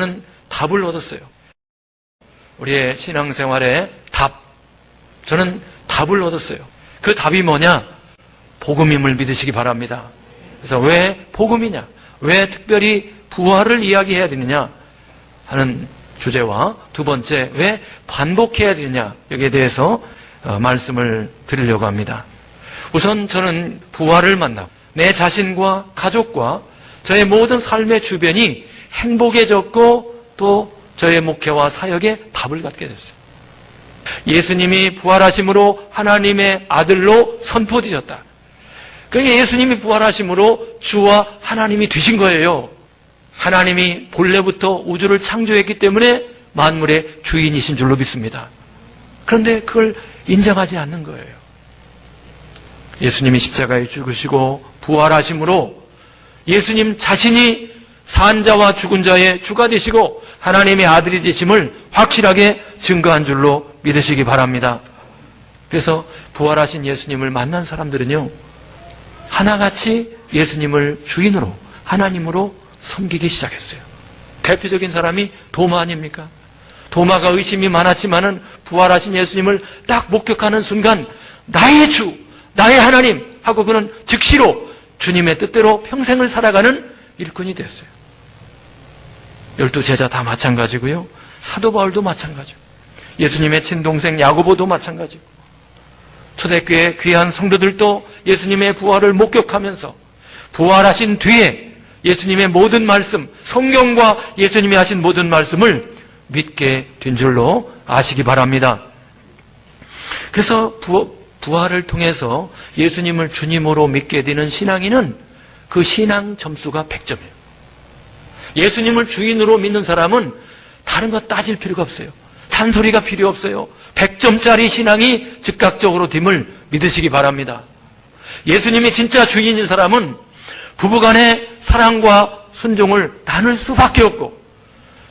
저는 답을 얻었어요. 우리의 신앙생활의 답. 저는 답을 얻었어요. 그 답이 뭐냐? 복음임을 믿으시기 바랍니다. 그래서 왜 복음이냐? 왜 특별히 부활을 이야기해야 되느냐? 하는 주제와 두 번째, 왜 반복해야 되느냐? 여기에 대해서 말씀을 드리려고 합니다. 우선 저는 부활을 만나고 내 자신과 가족과 저의 모든 삶의 주변이 행복해졌고 또 저의 목회와 사역에 답을 갖게 됐어요. 예수님이 부활하심으로 하나님의 아들로 선포되셨다. 그러니까 예수님이 부활하심으로 주와 하나님이 되신 거예요. 하나님이 본래부터 우주를 창조했기 때문에 만물의 주인이신 줄로 믿습니다. 그런데 그걸 인정하지 않는 거예요. 예수님이 십자가에 죽으시고 부활하심으로 예수님 자신이 산 자와 죽은 자의 주가 되시고 하나님의 아들이 되심을 확실하게 증거한 줄로 믿으시기 바랍니다. 그래서 부활하신 예수님을 만난 사람들은요, 하나같이 예수님을 주인으로, 하나님으로 섬기기 시작했어요. 대표적인 사람이 도마 아닙니까? 도마가 의심이 많았지만은 부활하신 예수님을 딱 목격하는 순간 나의 주, 나의 하나님 하고 그는 즉시로 주님의 뜻대로 평생을 살아가는 일꾼이 됐어요. 12제자 다 마찬가지고요. 사도 바울도 마찬가지고 예수님의 친동생 야고보도 마찬가지고 초대교회 귀한 성도들도 예수님의 부활을 목격하면서 부활하신 뒤에 예수님의 모든 말씀, 성경과 예수님이 하신 모든 말씀을 믿게 된 줄로 아시기 바랍니다. 그래서 부활을 통해서 예수님을 주님으로 믿게 되는 신앙인은 그 신앙 점수가 100점이에요. 예수님을 주인으로 믿는 사람은 다른 거 따질 필요가 없어요. 잔소리가 필요 없어요. 100점짜리 신앙이 즉각적으로 됨을 믿으시기 바랍니다. 예수님이 진짜 주인인 사람은 부부간의 사랑과 순종을 나눌 수밖에 없고,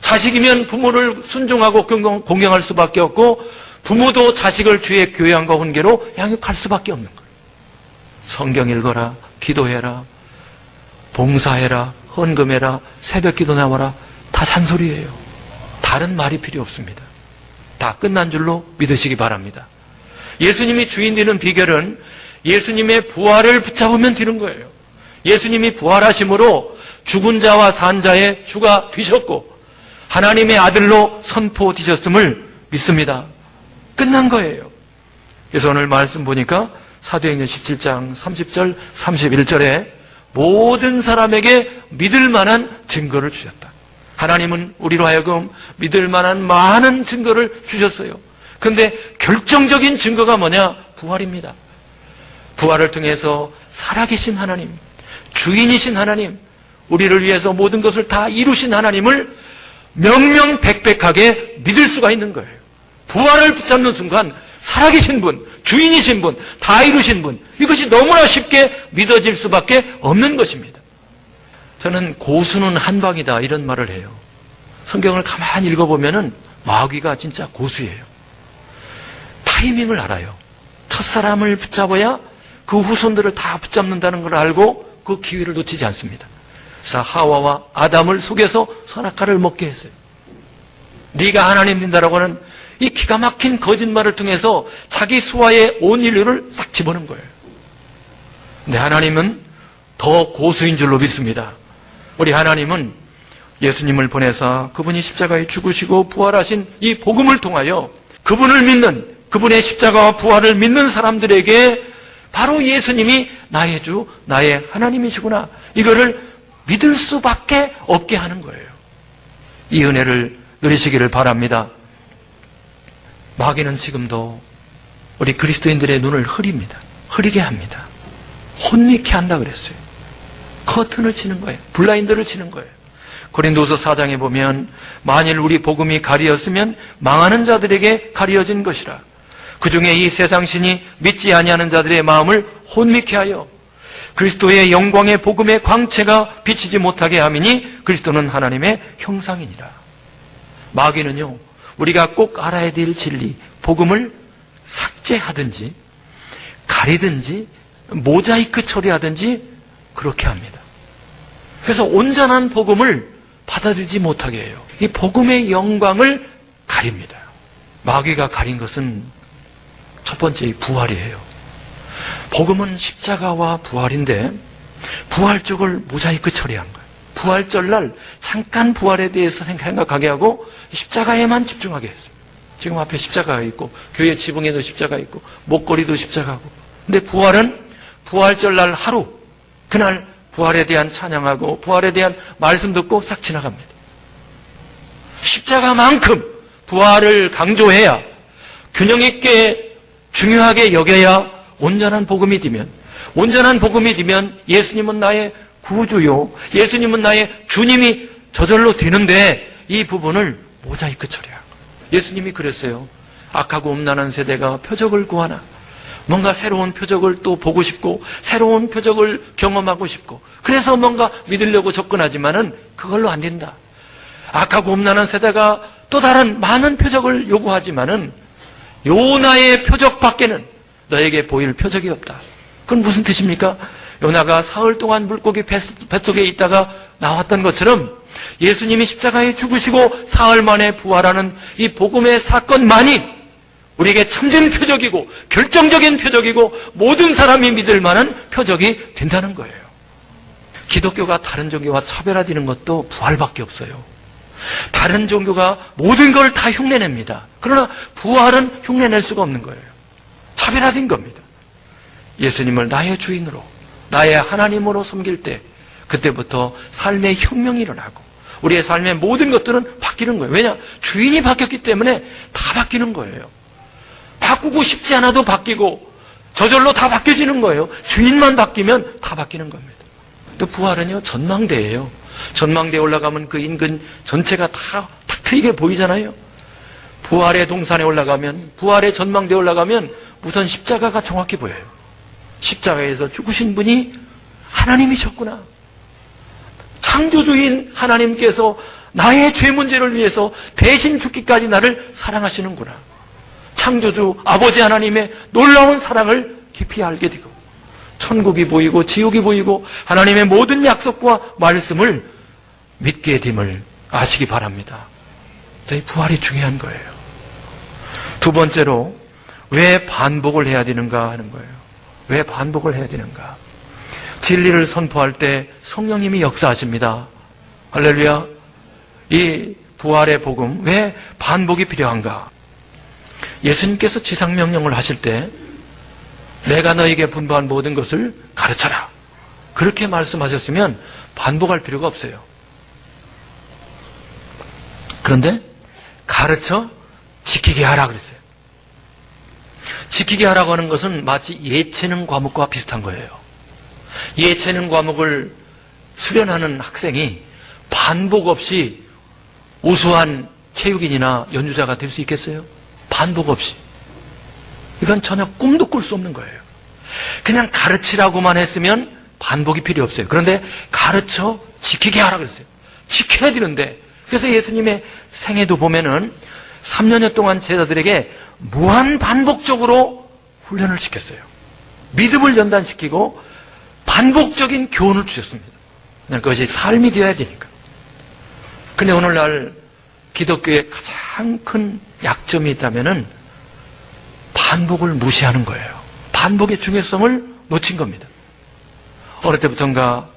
자식이면 부모를 순종하고 공경할 수밖에 없고, 부모도 자식을 주의 교양과 훈계로 양육할 수밖에 없는 거예요. 성경 읽어라, 기도해라, 봉사해라, 헌금해라, 새벽기도 나와라, 다 잔소리예요. 다른 말이 필요 없습니다. 다 끝난 줄로 믿으시기 바랍니다. 예수님이 주인 되는 비결은 예수님의 부활을 붙잡으면 되는 거예요. 예수님이 부활하심으로 죽은 자와 산 자의 주가 되셨고 하나님의 아들로 선포되셨음을 믿습니다. 끝난 거예요. 그래서 오늘 말씀 보니까 사도행전 17장 30절 31절에 모든 사람에게 믿을 만한 증거를 주셨다. 하나님은 우리로 하여금 믿을 만한 많은 증거를 주셨어요. 그런데 결정적인 증거가 뭐냐? 부활입니다. 부활을 통해서 살아계신 하나님, 주인이신 하나님, 우리를 위해서 모든 것을 다 이루신 하나님을 명명백백하게 믿을 수가 있는 거예요. 부활을 붙잡는 순간 살아계신 분, 주인이신 분, 다 이루신 분, 이것이 너무나 쉽게 믿어질 수밖에 없는 것입니다. 저는 고수는 한방이다 이런 말을 해요. 성경을 가만히 읽어보면은 마귀가 진짜 고수예요. 타이밍을 알아요. 첫사람을 붙잡아야 그 후손들을 다 붙잡는다는 걸 알고 그 기회를 놓치지 않습니다. 그래서 하와와 아담을 속여서 선악과를 먹게 했어요. 네가 하나님 된다라고 하는 이 기가 막힌 거짓말을 통해서 자기 수하의 온 인류를 싹 집어넣은 거예요. 근데 하나님은 더 고수인 줄로 믿습니다. 우리 하나님은 예수님을 보내사 그분이 십자가에 죽으시고 부활하신 이 복음을 통하여 그분을 믿는, 그분의 십자가와 부활을 믿는 사람들에게 바로 예수님이 나의 주, 나의 하나님이시구나, 이거를 믿을 수밖에 없게 하는 거예요. 이 은혜를 누리시기를 바랍니다. 마귀는 지금도 우리 그리스도인들의 눈을 흐립니다. 흐리게 합니다. 혼미케 한다 그랬어요. 커튼을 치는 거예요. 블라인드를 치는 거예요. 고린도서 4장에 보면 만일 우리 복음이 가리었으면 망하는 자들에게 가리어진 것이라. 그 중에 이 세상 신이 믿지 아니하는 자들의 마음을 혼미케 하여 그리스도의 영광의 복음의 광채가 비치지 못하게 함이니 그리스도는 하나님의 형상이니라. 마귀는요, 우리가 꼭 알아야 될 진리, 복음을 삭제하든지 가리든지 모자이크 처리하든지 그렇게 합니다. 그래서 온전한 복음을 받아들이지 못하게 해요. 이 복음의 영광을 가립니다. 마귀가 가린 것은 첫 번째 이 부활이에요. 복음은 십자가와 부활인데 부활 쪽을 모자이크 처리한 거예요. 부활절날 잠깐 부활에 대해서 생각하게 하고 십자가에만 집중하게 했어요. 지금 앞에 십자가가 있고 교회 지붕에도 십자가 있고 목걸이도 십자가고, 근데 부활은 부활절날 하루, 그날 부활에 대한 찬양하고 부활에 대한 말씀 듣고 싹 지나갑니다. 십자가만큼 부활을 강조해야, 균형 있게 중요하게 여겨야 온전한 복음이 되면, 온전한 복음이 되면 예수님은 나의 구주요, 예수님은 나의 주님이 저절로 되는데 이 부분을 모자이크 처리하고. 예수님이 그랬어요. 악하고 음란한 세대가 표적을 구하나, 뭔가 새로운 표적을 또 보고 싶고 새로운 표적을 경험하고 싶고, 그래서 뭔가 믿으려고 접근하지만은 그걸로 안 된다. 악하고 음란한 세대가 또 다른 많은 표적을 요구하지만은 요나의 표적 밖에는 너에게 보일 표적이 없다. 그건 무슨 뜻입니까? 요나가 사흘 동안 물고기 뱃속에 있다가 나왔던 것처럼 예수님이 십자가에 죽으시고 사흘 만에 부활하는 이 복음의 사건만이 우리에게 참된 표적이고 결정적인 표적이고 모든 사람이 믿을 만한 표적이 된다는 거예요. 기독교가 다른 종교와 차별화되는 것도 부활밖에 없어요. 다른 종교가 모든 걸 다 흉내냅니다. 그러나 부활은 흉내낼 수가 없는 거예요. 차별화된 겁니다. 예수님을 나의 주인으로, 나의 하나님으로 섬길 때 그때부터 삶의 혁명이 일어나고 우리의 삶의 모든 것들은 바뀌는 거예요. 왜냐? 주인이 바뀌었기 때문에 다 바뀌는 거예요. 바꾸고 싶지 않아도 바뀌고 저절로 다 바뀌어지는 거예요. 주인만 바뀌면 다 바뀌는 겁니다. 또 부활은요, 전망대예요. 전망대에 올라가면 그 인근 전체가 다 탁 트이게 보이잖아요. 부활의 동산에 올라가면, 부활의 전망대에 올라가면 우선 십자가가 정확히 보여요. 십자가에서 죽으신 분이 하나님이셨구나. 창조주인 하나님께서 나의 죄 문제를 위해서 대신 죽기까지 나를 사랑하시는구나. 창조주 아버지 하나님의 놀라운 사랑을 깊이 알게 되고 천국이 보이고 지옥이 보이고 하나님의 모든 약속과 말씀을 믿게 됨을 아시기 바랍니다. 저희 부활이 중요한 거예요. 두 번째로 왜 반복을 해야 되는가 하는 거예요. 왜 반복을 해야 되는가? 진리를 선포할 때 성령님이 역사하십니다. 할렐루야. 이 부활의 복음, 왜 반복이 필요한가? 예수님께서 지상명령을 하실 때 내가 너에게 분부한 모든 것을 가르쳐라, 그렇게 말씀하셨으면 반복할 필요가 없어요. 그런데 가르쳐 지키게 하라 그랬어요. 지키게 하라고 하는 것은 마치 예체능 과목과 비슷한 거예요. 예체능 과목을 수련하는 학생이 반복 없이 우수한 체육인이나 연주자가 될 수 있겠어요? 반복 없이. 이건 전혀 꿈도 꿀 수 없는 거예요. 그냥 가르치라고만 했으면 반복이 필요 없어요. 그런데 가르쳐 지키게 하라 그랬어요. 지켜야 되는데, 그래서 예수님의 생애도 보면은 3년여 동안 제자들에게 무한 반복적으로 훈련을 시켰어요. 믿음을 연단시키고 반복적인 교훈을 주셨습니다. 그것이 삶이 되어야 되니까. 근데 오늘날 기독교의 가장 큰 약점이 있다면은 반복을 무시하는 거예요. 반복의 중요성을 놓친 겁니다. 어느 때부턴가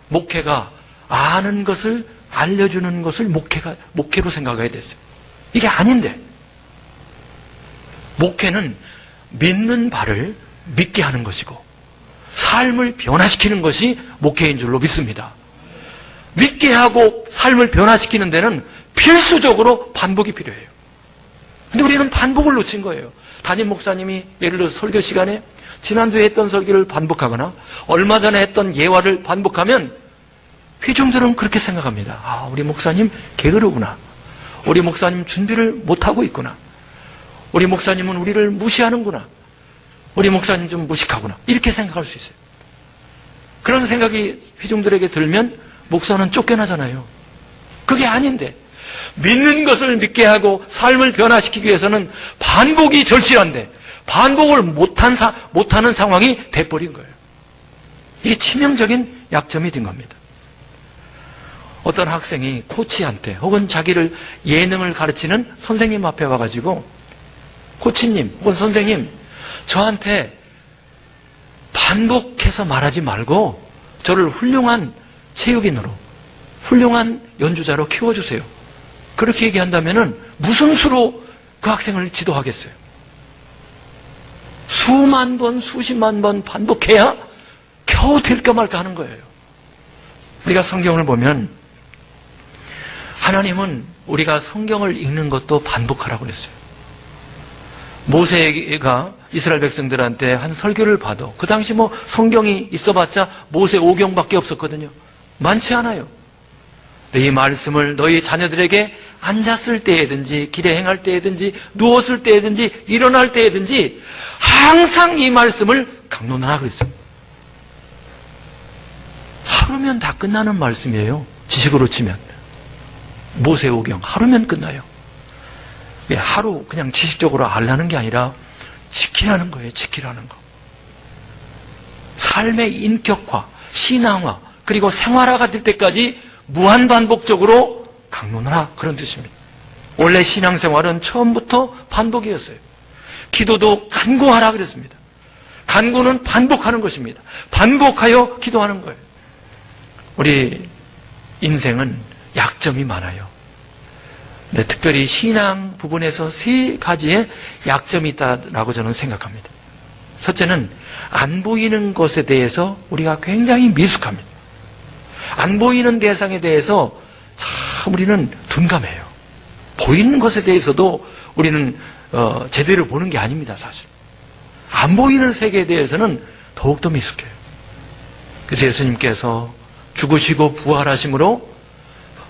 목회가 아는 것을 알려주는 것을 목회로 생각하게 됐어요. 이게 아닌데, 목회는 믿는 바를 믿게 하는 것이고 삶을 변화시키는 것이 목회인 줄로 믿습니다. 믿게 하고 삶을 변화시키는 데는 필수적으로 반복이 필요해요. 근데 우리는 반복을 놓친 거예요. 담임 목사님이 예를 들어서 설교 시간에 지난주에 했던 설교를 반복하거나 얼마 전에 했던 예화를 반복하면 회중들은 그렇게 생각합니다. 아, 우리 목사님 게으르구나. 우리 목사님 준비를 못하고 있구나. 우리 목사님은 우리를 무시하는구나. 우리 목사님 좀 무식하구나. 이렇게 생각할 수 있어요. 그런 생각이 회중들에게 들면 목사는 쫓겨나잖아요. 그게 아닌데, 믿는 것을 믿게 하고 삶을 변화시키기 위해서는 반복이 절실한데 반복을 못하는 상황이 돼버린 거예요. 이게 치명적인 약점이 된 겁니다. 어떤 학생이 코치한테 혹은 자기를 예능을 가르치는 선생님 앞에 와가지고 코치님 혹은 선생님, 저한테 반복해서 말하지 말고 저를 훌륭한 체육인으로, 훌륭한 연주자로 키워주세요. 그렇게 얘기한다면 무슨 수로 그 학생을 지도하겠어요? 수만 번, 수십만 번 반복해야 겨우 될까 말까 하는 거예요. 우리가 성경을 보면 하나님은 우리가 성경을 읽는 것도 반복하라고 그랬어요. 모세가 이스라엘 백성들한테 한 설교를 봐도 그 당시 성경이 있어봤자 모세 5경밖에 없었거든요. 많지 않아요. 이 말씀을 너희 자녀들에게 앉았을 때에든지 길에 행할 때에든지 누웠을 때에든지 일어날 때에든지 항상 이 말씀을 강론하라 그랬어요. 하루면 다 끝나는 말씀이에요. 지식으로 치면. 모세 5경 하루면 끝나요. 하루 그냥 지식적으로 알라는 게 아니라 지키라는 거예요. 지키라는 거. 삶의 인격화, 신앙화, 그리고 생활화가 될 때까지 무한반복적으로 강론하라, 그런 뜻입니다. 원래 신앙생활은 처음부터 반복이었어요. 기도도 간구하라 그랬습니다. 간구는 반복하는 것입니다. 반복하여 기도하는 거예요. 우리 인생은 약점이 많아요. 근데 특별히 신앙 부분에서 3가지의 약점이 있다라고 저는 생각합니다. 첫째는 안 보이는 것에 대해서 우리가 굉장히 미숙합니다. 안 보이는 대상에 대해서 참 우리는 둔감해요. 보이는 것에 대해서도 우리는 제대로 보는 게 아닙니다, 사실. 안 보이는 세계에 대해서는 더욱더 미숙해요. 그래서 예수님께서 죽으시고 부활하심으로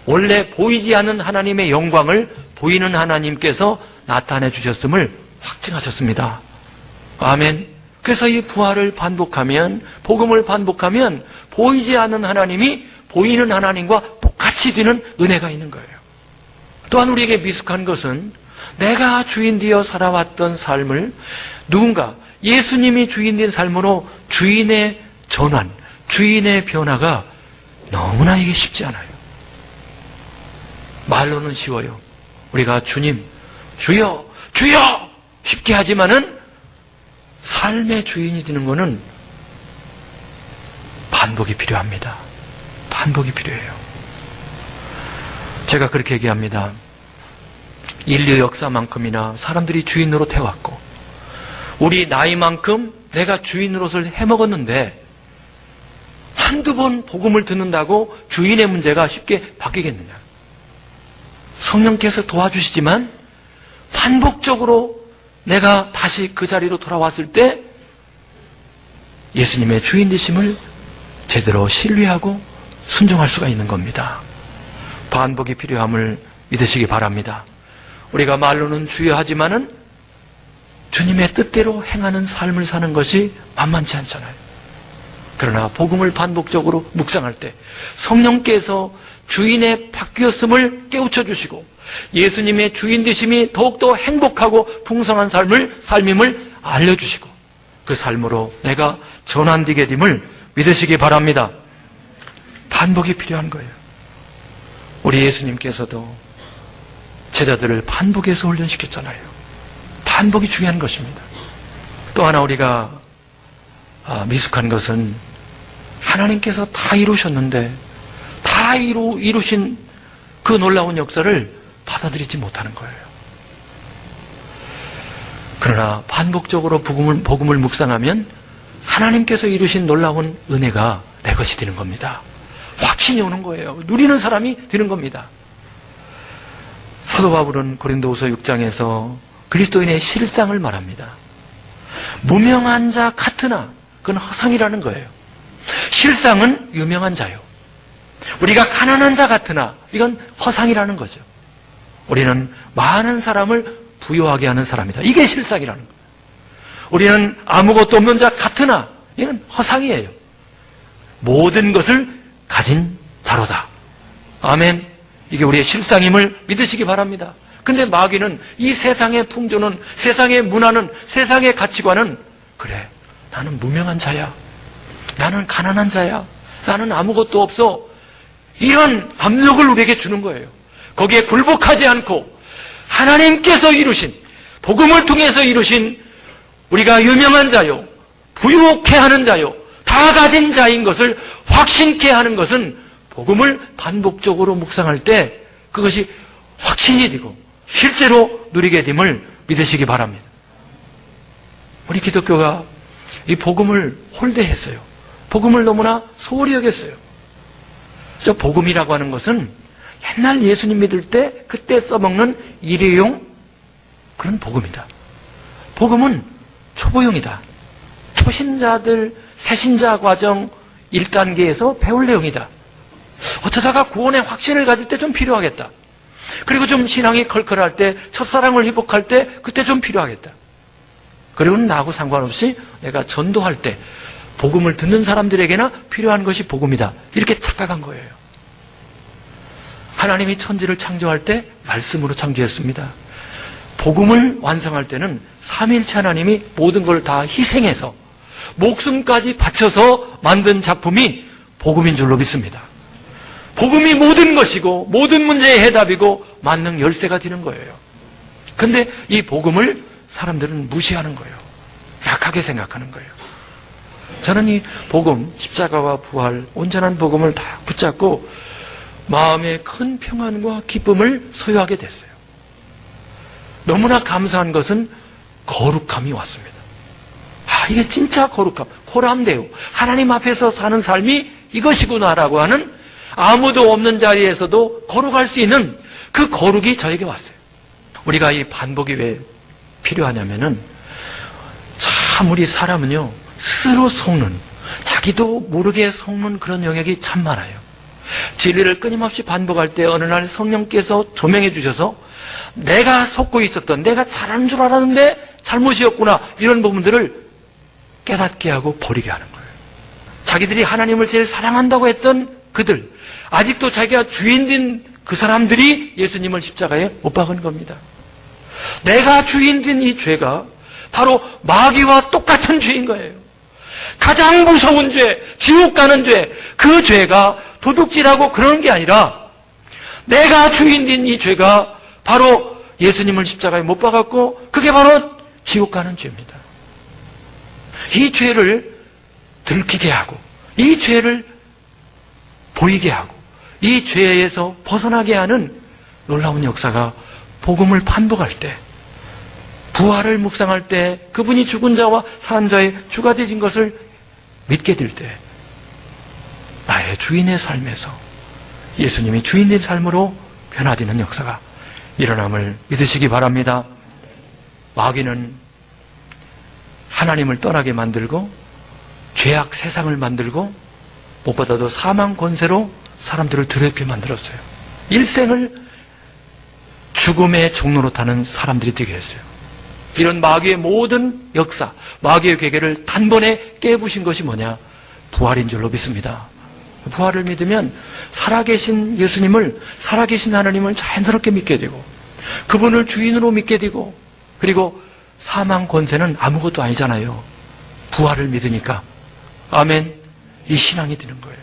원래 보이지 않는 하나님의 영광을 보이는 하나님께서 나타내 주셨음을 확증하셨습니다. 아멘. 그래서 이 부활을 반복하면, 복음을 반복하면 보이지 않는 하나님이 보이는 하나님과 똑같이 되는 은혜가 있는 거예요. 또한 우리에게 미숙한 것은 내가 주인 되어 살아왔던 삶을 누군가 예수님이 주인 된 삶으로 주인의 전환, 주인의 변화가 너무나 이게 쉽지 않아요. 말로는 쉬워요. 우리가 주님, 주여, 주여! 쉽게 하지만은 삶의 주인이 되는 것은 반복이 필요합니다. 반복이 필요해요. 제가 그렇게 얘기합니다. 인류 역사만큼이나 사람들이 주인 노릇 해왔고 우리 나이만큼 내가 주인 노릇을 해먹었는데 한두 번 복음을 듣는다고 주인의 문제가 쉽게 바뀌겠느냐. 성령께서 도와주시지만 반복적으로 내가 다시 그 자리로 돌아왔을 때 예수님의 주인 되심을 제대로 신뢰하고 순종할 수가 있는 겁니다. 반복이 필요함을 믿으시기 바랍니다. 우리가 말로는 주여하지만은 주님의 뜻대로 행하는 삶을 사는 것이 만만치 않잖아요. 그러나 복음을 반복적으로 묵상할 때 성령께서 주인의 바뀌었음을 깨우쳐 주시고 예수님의 주인 되심이 더욱더 행복하고 풍성한 삶임을 알려주시고 그 삶으로 내가 전환되게 됨을 믿으시기 바랍니다. 반복이 필요한 거예요. 우리 예수님께서도 제자들을 반복해서 훈련시켰잖아요. 반복이 중요한 것입니다. 또 하나 우리가 미숙한 것은 하나님께서 다 이루셨는데 다 이루신 그 놀라운 역사를 받아들이지 못하는 거예요. 그러나 반복적으로 복음을 묵상하면 하나님께서 이루신 놀라운 은혜가 내 것이 되는 겁니다. 확신이 오는 거예요. 누리는 사람이 되는 겁니다. 사도 바울은 고린도후서 6장에서 그리스도인의 실상을 말합니다. 무명한 자 같으나 그건 허상이라는 거예요. 실상은 유명한 자요. 우리가 가난한 자 같으나 이건 허상이라는 거죠. 우리는 많은 사람을 부유하게 하는 사람이다. 이게 실상이라는 거예요. 우리는 아무것도 없는 자 같으나 이건 허상이에요. 모든 것을 가진 자로다. 아멘. 이게 우리의 실상임을 믿으시기 바랍니다. 근데 마귀는 이 세상의 풍조는, 세상의 문화는, 세상의 가치관은 그래, 나는 무명한 자야. 나는 가난한 자야. 나는 아무것도 없어. 이런 압력을 우리에게 주는 거예요. 거기에 굴복하지 않고 하나님께서 이루신, 복음을 통해서 이루신 우리가 유명한 자요, 부유케 하는 자요, 다 가진 자인 것을 확신케 하는 것은 복음을 반복적으로 묵상할 때 그것이 확신이 되고 실제로 누리게 됨을 믿으시기 바랍니다. 우리 기독교가 이 복음을 홀대했어요. 복음을 너무나 소홀히 여겼어요. 저 복음이라고 하는 것은 옛날 예수님 믿을 때 그때 써먹는 일회용 그런 복음이다. 복음은 초보용이다. 초신자들 새신자 과정 1단계에서 배울 내용이다. 어쩌다가 구원의 확신을 가질 때 좀 필요하겠다. 그리고 좀 신앙이 컬컬할 때, 첫사랑을 회복할 때 그때 좀 필요하겠다. 그리고는 나하고 상관없이 내가 전도할 때 복음을 듣는 사람들에게나 필요한 것이 복음이다. 이렇게 착각한 거예요. 하나님이 천지를 창조할 때 말씀으로 창조했습니다. 복음을 완성할 때는 삼위일체 하나님이 모든 걸 다 희생해서 목숨까지 바쳐서 만든 작품이 복음인 줄로 믿습니다. 복음이 모든 것이고 모든 문제의 해답이고 만능 열쇠가 되는 거예요. 근데 이 복음을 사람들은 무시하는 거예요. 약하게 생각하는 거예요. 저는 이 복음, 십자가와 부활, 온전한 복음을 다 붙잡고 마음의 큰 평안과 기쁨을 소유하게 됐어요. 너무나 감사한 것은 거룩함이 왔습니다. 이게 진짜 거룩함, 코람데오, 하나님 앞에서 사는 삶이 이것이구나라고 하는 아무도 없는 자리에서도 거룩할 수 있는 그 거룩이 저에게 왔어요. 우리가 이 반복이 왜 필요하냐면은 참 우리 사람은요 스스로 속는, 자기도 모르게 속는 그런 영역이 참 많아요. 진리를 끊임없이 반복할 때 어느 날 성령께서 조명해 주셔서 내가 속고 있었던, 내가 잘하는 줄 알았는데 잘못이었구나, 이런 부분들을 깨닫게 하고 버리게 하는 거예요. 자기들이 하나님을 제일 사랑한다고 했던 그들, 아직도 자기가 주인된 그 사람들이 예수님을 십자가에 못 박은 겁니다. 내가 주인된 이 죄가 바로 마귀와 똑같은 죄인 거예요. 가장 무서운 죄, 지옥 가는 죄, 그 죄가 도둑질하고 그러는 게 아니라 내가 주인된 이 죄가 바로 예수님을 십자가에 못 박았고 그게 바로 지옥 가는 죄입니다. 이 죄를 들키게 하고 이 죄를 보이게 하고 이 죄에서 벗어나게 하는 놀라운 역사가 복음을 반복할 때, 부활을 묵상할 때, 그분이 죽은 자와 산 자의 주가 되신 것을 믿게 될 때 나의 주인의 삶에서 예수님이 주인의 삶으로 변화되는 역사가 일어남을 믿으시기 바랍니다. 마귀는 하나님을 떠나게 만들고 죄악 세상을 만들고 무엇보다도 사망 권세로 사람들을 두렵게 만들었어요. 일생을 죽음의 종로로 타는 사람들이 되게 했어요. 이런 마귀의 모든 역사, 마귀의 괴계를 단번에 깨부신 것이 뭐냐? 부활인 줄로 믿습니다. 부활을 믿으면 살아계신 예수님을, 살아계신 하나님을 자연스럽게 믿게 되고 그분을 주인으로 믿게 되고, 그리고 사망 권세는 아무것도 아니잖아요. 부활을 믿으니까. 아멘. 이 신앙이 되는 거예요.